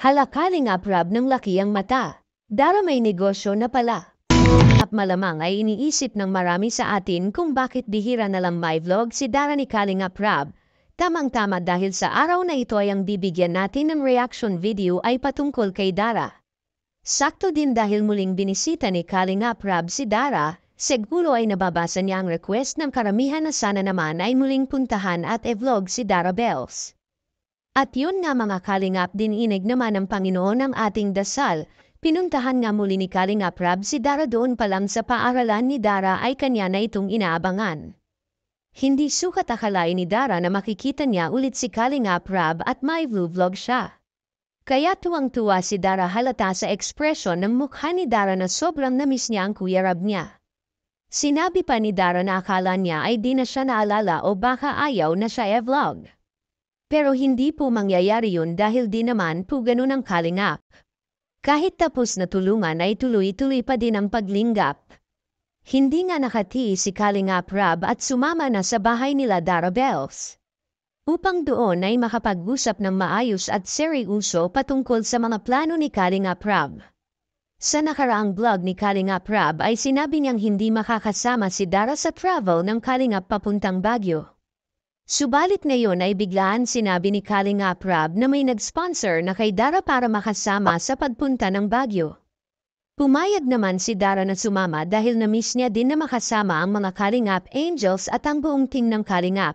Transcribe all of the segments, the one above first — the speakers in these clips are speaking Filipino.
Hala Kalingap Rab ng laki ang mata. Dara may negosyo na pala. At malamang ay iniisip ng marami sa atin kung bakit bihira na lang may vlog si Dara ni Kalingap Rab. Tamang-tama dahil sa araw na ito ay ang bibigyan natin ng reaction video ay patungkol kay Dara. Sakto din dahil muling binisita ni Kalingap Rab si Dara, siguro ay nababasa niya ang request ng karamihan na sana naman ay muling puntahan at e-vlog si Dara Bells. At yun nga mga Kalingap, dininig naman ng Panginoon ang ating dasal. Pinuntahan nga muli ni Kalingap Rab si Dara, doon pa lang sa paaralan ni Dara ay kanya na itong inaabangan. Hindi sukat akalain ni Dara na makikita niya ulit si Kalingap Rab at may vlog siya. Kaya tuwang-tuwa si Dara, halata sa ekspresyon ng mukha ni Dara na sobrang namiss niya ang Kuya Rab niya. Sinabi pa ni Dara na akala niya ay di na siya naalala o baka ayaw na siya e-vlog. Pero hindi po mangyayari yun dahil di naman po ganun ang Kalingap. Kahit tapos na tulungan ay tuloy-tuloy pa din ang paglinggap. Hindi nga nakatiis si Kalingap Rab at sumama na sa bahay nila Dara Bells. Upang doon ay makapag-usap ng maayos at seryoso patungkol sa mga plano ni Kalingap Rab. Sa nakaraang vlog ni Kalingap Rab ay sinabi niyang hindi makakasama si Dara sa travel ng Kalingap papuntang Baguio. Subalit ngayon ay biglaan sinabi ni Kalingap Rab na may nag-sponsor na kay Dara para makasama sa pagpunta ng Baguio. Pumayag naman si Dara na sumama dahil na-miss niya din na makasama ang mga Kalingap Angels at ang buong team ng Kalingap.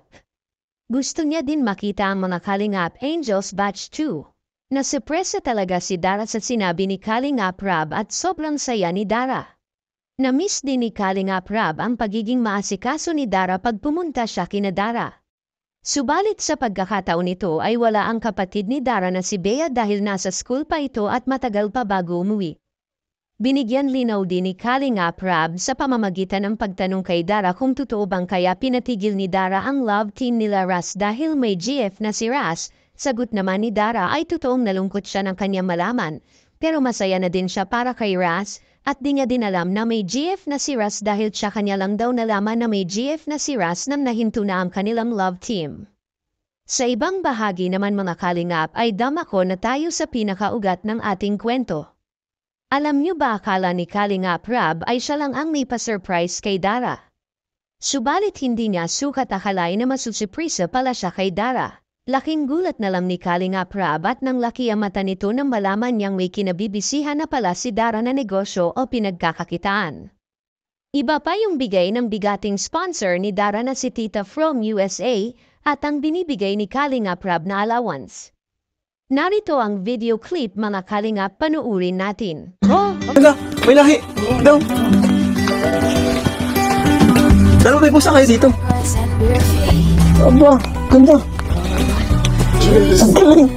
Gusto niya din makita ang mga Kalingap Angels Batch 2. Nasurpresa talaga si Dara sa sinabi ni Kalingap Rab at sobrang saya ni Dara. Na-miss din ni Kalingap Rab ang pagiging maasikaso ni Dara pag pumunta siya kina Dara. Subalit sa pagkakataon nito ay wala ang kapatid ni Dara na si Bea dahil nasa school pa ito at matagal pa bago umuwi. Binigyan linaw din ni Kalingap Rab sa pamamagitan ng pagtanong kay Dara kung totoo bang kaya pinatigil ni Dara ang love team nila Ras dahil may GF na si Ras. Sagot naman ni Dara ay totoong nalungkot siya ng kanyang malaman, pero masaya na din siya para kay Ras. At di niya din alam na may GF na si Ras dahil siya kanya lang daw nalaman na may GF na si Ras nang nahinto na ang kanilang love team. Sa ibang bahagi naman mga Kalingap ay damako na tayo sa pinakaugat ng ating kwento. Alam niyo ba akala ni Kalingap Rab ay siya lang ang may pa-surprise kay Dara? Subalit hindi niya sukat akalain na masusurpresa pala siya kay Dara. Laking gulat na lang ni Kalingap Rab at nang laki ang mata nito nang malaman niyang may kinabibisihan na pala si Dara na negosyo o pinagkakakitaan. Iba pa yung bigay ng bigating sponsor ni Dara na si Tita from USA at ang binibigay ni Kalingap Rab na allowance. Narito ang video clip mga Kalingap, panuurin natin. Oh, talaga, may lahi. Daw. Dalawa may pusa kayo dito. Aba, ganda. Ang galing.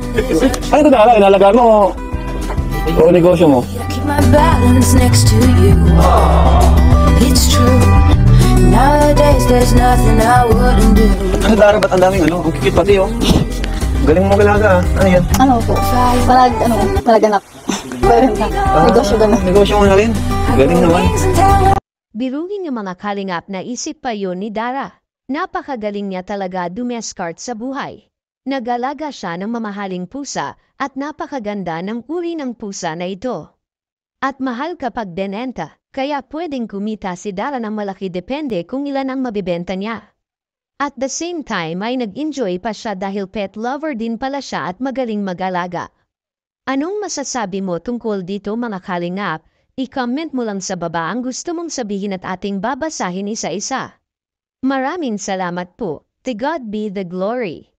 Ano ito na, inalagaan mo o negosyo mo? Keep my balance next to you. It's true. Nowadays there's nothing I wouldn't do. Ano Dara, ba't ang daming ano? Ang kikit pati oh. Galing mo galaga ah. Ano yan? Ano po? Malaganap. Negosyo ganun. Negosyo mo na rin. Galing naman. Biruin ng mga Kalingap na isip pa yun ni Dara. Napakagaling niya talaga dumeskart sa buhay. Nag-alaga siya ng mamahaling pusa at napakaganda ng uri ng pusa na ito. At mahal kapag benenta, kaya pwedeng kumita si Dara ng malaki depende kung ilan ang mabibenta niya. At the same time ay nag-enjoy pa siya dahil pet lover din pala siya at magaling mag-alaga. Anong masasabi mo tungkol dito mga Kalingap? I-comment mo lang sa baba ang gusto mong sabihin at ating babasahin isa-isa. Maraming salamat po. To God be the glory.